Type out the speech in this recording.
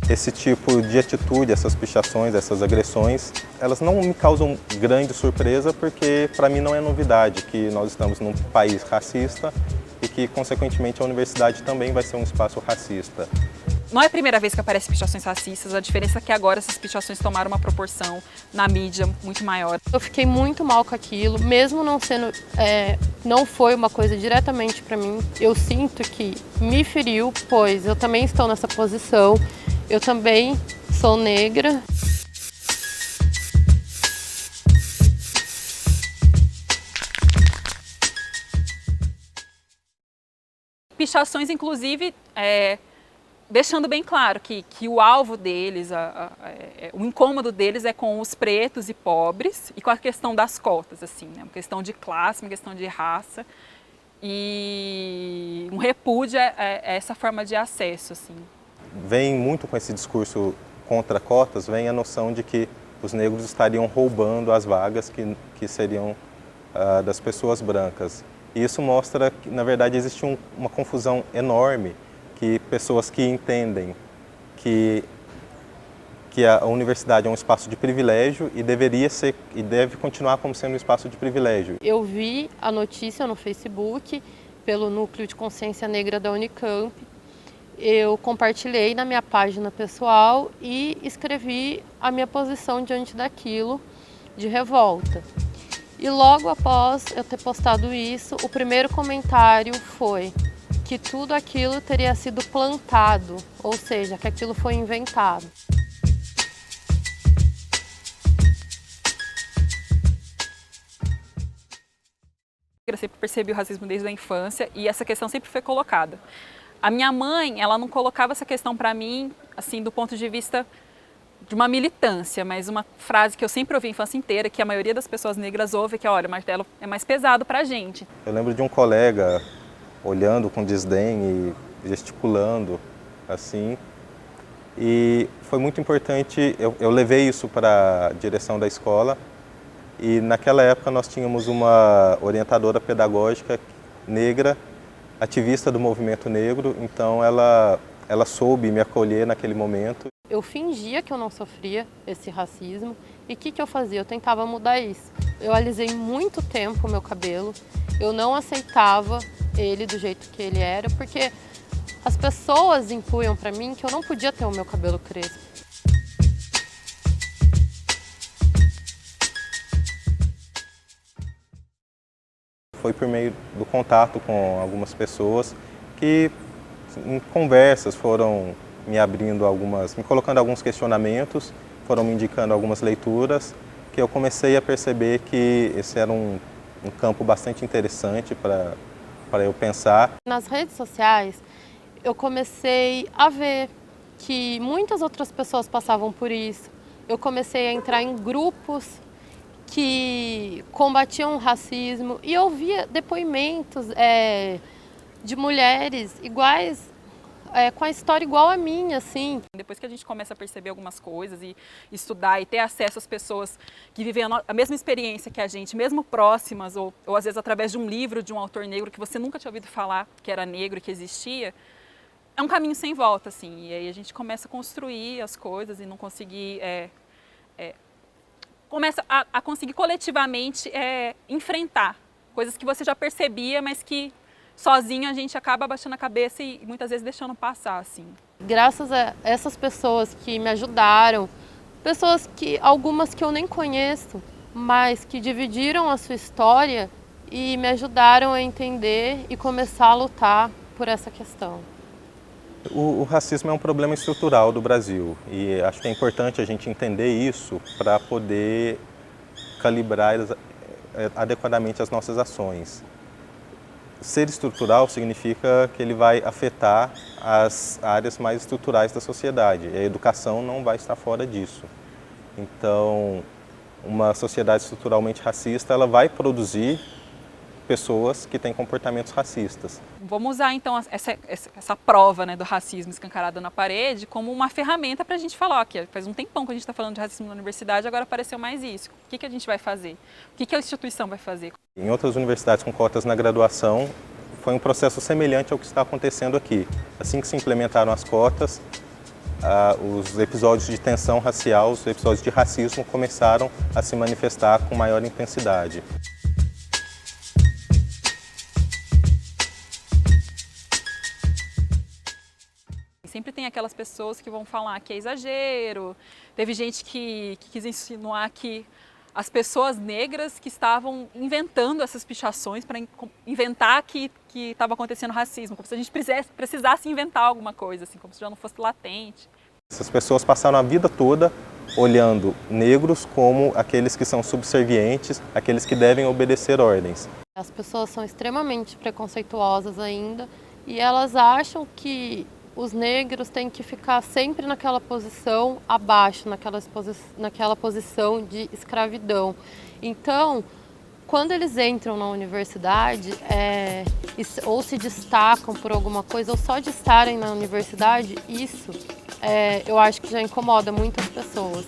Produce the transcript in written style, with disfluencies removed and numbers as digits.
Esse tipo de atitude, essas pichações, essas agressões, elas não me causam grande surpresa porque para mim não é novidade que nós estamos num país racista e que, consequentemente, a universidade também vai ser um espaço racista. Não é a primeira vez que aparecem pichações racistas, a diferença é que agora essas pichações tomaram uma proporção na mídia muito maior. Eu fiquei muito mal com aquilo, mesmo não sendo, não foi uma coisa diretamente para mim. Eu sinto que me feriu, pois eu também estou nessa posição, eu também sou negra. Pichações, inclusive, deixando bem claro que o alvo deles, o incômodo deles é com os pretos e pobres e com a questão das cotas, assim, né? Uma questão de classe, uma questão de raça e um repúdio a essa forma de acesso, assim. Vem muito com esse discurso contra cotas, vem a noção de que os negros estariam roubando as vagas que seriam das pessoas brancas. E isso mostra que, na verdade, existe uma confusão enorme, que pessoas que entendem que a universidade é um espaço de privilégio e deveria ser e deve continuar como sendo um espaço de privilégio. Eu vi a notícia no Facebook pelo Núcleo de Consciência Negra da Unicamp. Eu compartilhei na minha página pessoal e escrevi a minha posição diante daquilo de revolta. E logo após eu ter postado isso, o primeiro comentário foi que tudo aquilo teria sido plantado, ou seja, que aquilo foi inventado. Eu sempre percebi o racismo desde a infância e essa questão sempre foi colocada. A minha mãe, ela não colocava essa questão para mim, assim, do ponto de vista de uma militância, mas uma frase que eu sempre ouvi a infância inteira, que a maioria das pessoas negras ouve, que é, olha, o martelo é mais pesado pra gente. Eu lembro de um colega olhando com desdém e gesticulando, assim, e foi muito importante, eu levei isso para a direção da escola, e naquela época nós tínhamos uma orientadora pedagógica negra, ativista do movimento negro, então ela soube me acolher naquele momento. Eu fingia que eu não sofria esse racismo e o que eu fazia? Eu tentava mudar isso. Eu alisei muito tempo o meu cabelo, eu não aceitava ele do jeito que ele era, porque as pessoas impunham para mim que eu não podia ter o meu cabelo crespo. Foi por meio do contato com algumas pessoas que, em conversas, foram me abrindo me colocando alguns questionamentos, foram me indicando algumas leituras, que eu comecei a perceber que esse era um campo bastante interessante para eu pensar. Nas redes sociais, eu comecei a ver que muitas outras pessoas passavam por isso. Eu comecei a entrar em grupos que combatiam o racismo e eu via depoimentos de mulheres iguais, com a história igual a minha, assim. Depois que a gente começa a perceber algumas coisas e estudar e ter acesso às pessoas que vivem a mesma experiência que a gente, mesmo próximas, ou às vezes através de um livro de um autor negro que você nunca tinha ouvido falar que era negro e que existia, é um caminho sem volta, assim. E aí a gente começa a construir as coisas e não conseguir... começa a conseguir coletivamente enfrentar coisas que você já percebia, mas que sozinho a gente acaba abaixando a cabeça e muitas vezes deixando passar, assim. Graças a essas pessoas que me ajudaram, algumas que eu nem conheço, mas que dividiram a sua história e me ajudaram a entender e começar a lutar por essa questão. O racismo é um problema estrutural do Brasil e acho que é importante a gente entender isso para poder calibrar adequadamente as nossas ações. Ser estrutural significa que ele vai afetar as áreas mais estruturais da sociedade e a educação não vai estar fora disso. Então, uma sociedade estruturalmente racista, ela vai produzir pessoas que têm comportamentos racistas. Vamos usar então essa prova, né, do racismo escancarado na parede como uma ferramenta para a gente falar, ó, faz um tempão que a gente está falando de racismo na universidade, agora apareceu mais isso. O que a gente vai fazer? O que a instituição vai fazer? Em outras universidades com cotas na graduação, foi um processo semelhante ao que está acontecendo aqui. Assim que se implementaram as cotas, os episódios de tensão racial, os episódios de racismo começaram a se manifestar com maior intensidade. Sempre tem aquelas pessoas que vão falar que é exagero. Teve gente que quis insinuar que as pessoas negras que estavam inventando essas pichações para inventar que estava acontecendo racismo, como se a gente precisasse inventar alguma coisa, assim, como se já não fosse latente. Essas pessoas passaram a vida toda olhando negros como aqueles que são subservientes, aqueles que devem obedecer ordens. As pessoas são extremamente preconceituosas ainda e elas acham que os negros têm que ficar sempre naquela posição abaixo, naquela posição de escravidão. Então, quando eles entram na universidade, ou se destacam por alguma coisa, ou só de estarem na universidade, isso eu acho que já incomoda muitas pessoas.